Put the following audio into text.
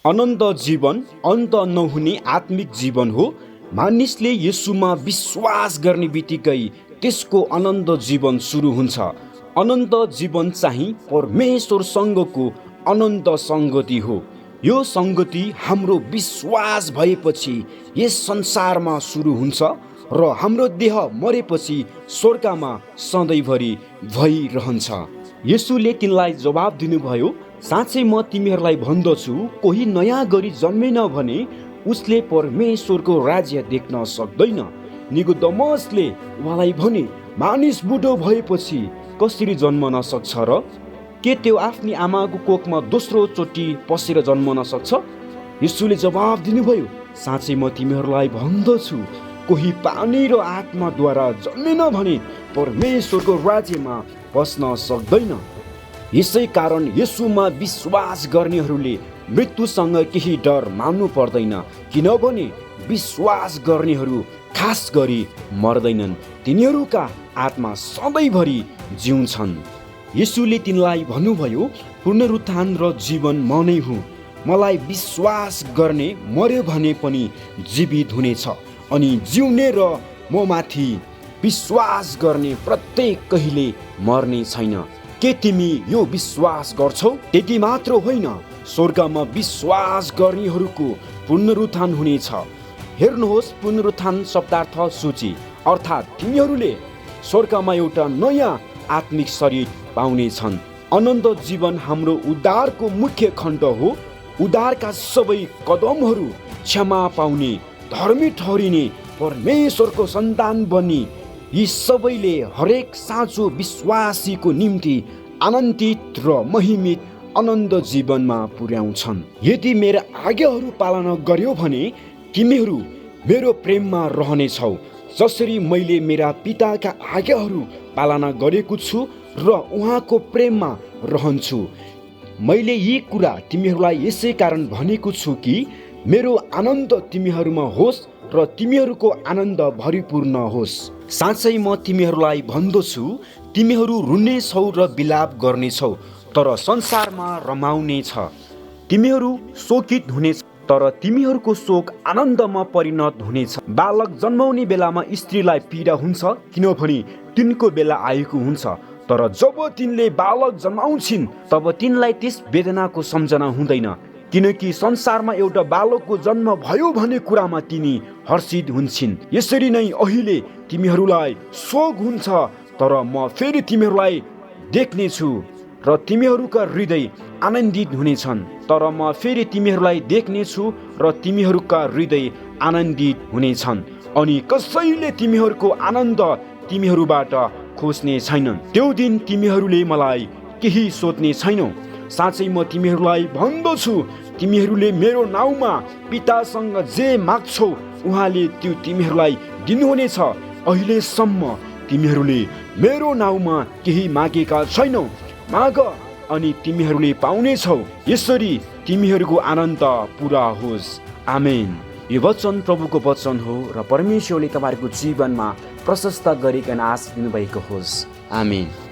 अनन्त जीवन अन्त नहुने आत्मिक जीवन हो। मानिसले येशूमा विश्वास गर्ने बित्तिकै त्यसको अनन्त जीवन सुरु हुन्छ। अनन्त जीवन चाहिँ परमेश्वरसँगको अनन्त सङ्गति हो। यो सङ्गति हाम्रो विश्वास भएपछि यस संसारमा सुरु हुन्छ र हाम्रो देह मरेपछि स्वर्गमा सधैँभरि भइरहन्छ। येशूले तिनलाई जवाब दिनुभयो, साँच्चै म तिमीहरूलाई भन्दछु, कोही नयाँ गरी जन्मेन भने उसले परमेश्वरको राज्य देख्न सक्दैन। निकोदेमसले उहाँलाई भने, मानिस बुढो भएपछि कसरी जन्मन सक्छ र? के त्यो आफ्नी आमाको कोखमा दोस्रो चोटि पसेर जन्मन सक्छ? येशूले जवाब दिनुभयो, साँच्चै म तिमीहरूलाई भन्दछु, कोही पानी र आत्माद्वारा जन्मेन भने परमेश्वरको राज्यमा पस्न सक्दैन। यसै कारण येशूमा विश्वास गर्नेहरूले मृत्युसँग केही डर मान्नु पर्दैन, किनभने विश्वास गर्नेहरू खास गरी मर्दैनन्, तिनीहरूका आत्मा सधैँभरि जिउँछन्। येशूले तिनलाई भन्नुभयो, पुनरुत्थान र जीवन म नै हुँ। मलाई विश्वास गर्ने मर्यो भने पनि जीवित हुनेछ, अनि जिउने र म माथि विश्वास गर्ने प्रत्येक कहिले मर्ने छैन। के तिमी यो विश्वास गर्छौ? त्यति मात्र होइन, स्वर्गमा विश्वास गर्नेहरूको पुनरुत्थान हुनेछ। हेर्नुहोस्, पुनरुत्थान शब्दार्थ सूची, अर्थात् तिनीहरूले स्वर्गमा एउटा नयाँ आत्मिक शरीर पाउनेछन्। अनन्त जीवन हाम्रो उद्धारको मुख्य खण्ड हो। उद्धारका सबै कदमहरू क्षमा पाउने, धर्मी ठहरिने, परमेश्वरको सन्तान बन्ने, यी सबैले हरेक साँचो विश्वासीको निम्ति आनन्दित र महिमित अनन्त जीवनमा पुर्याउँछन्। यदि मेरा आज्ञाहरू पालना गर्यो भने तिमीहरू मेरो प्रेममा रहनेछौ, जसरी मैले मेरा पिताका आज्ञाहरू पालना गरेको छु र उहाँको प्रेममा रहन्छु। मैले यी कुरा तिमीहरूलाई यसै कारण भनेको छु कि मेरो आनन्द तिमीहरूमा होस् र तिमीहरूको आनन्द भरिपूर्ण होस्। साँच्चै म तिमीहरूलाई भन्दछु, तिमीहरू रुनेछौ र विलाप गर्नेछौ, तर संसारमा रमाउने छ। तिमीहरू शोकित हुनेछ, तर तिमीहरूको शोक आनन्दमा परिणत हुनेछ। बालक जन्माउने बेलामा स्त्रीलाई पीडा हुन्छ, किनभने तिनको बेला आएको हुन्छ, तर जब तिनले बालक जन्माउँछिन् तब तिनलाई त्यस वेदनाको सम्झना हुँदैन, किनकि संसारमा एउटा बालकको जन्म भयो भन्ने कुरामा तिनी हर्षित हुन्छन्। यसरी नै अहिले तिमीहरूलाई शोक हुन्छ, तर म फेरि तिमीहरूलाई देख्नेछु र तिमीहरूका हृदय आनन्दित हुनेछन्। तर म फेरि तिमीहरूलाई देख्नेछु र तिमीहरूका हृदय आनन्दित हुनेछन्, अनि कसैले तिमीहरूको आनन्द तिमीहरूबाट खोज्ने छैनन्। त्यो दिन तिमीहरूले मलाई केही सोध्ने छैनौ। साँच्चै म तिमीहरूलाई भन्दछु, तिमीहरूले मेरो नाउँमा पितासँग जे माग्छौ उहाँले त्यो तिमीहरूलाई दिनुहुनेछ। अहिलेसम्म तिमीहरूले मेरो नाउँमा केही मागेका छैनौ, माग अनि तिमीहरूले पाउनेछौ, यसरी तिमीहरूको आनन्द पुरा होस्। आमेन। यो वचन प्रभुको वचन हो र परमेश्वरले तपाईँहरूको जीवनमा प्रशस्त गरिकन आशीष दिनुभएको होस्। आमेन।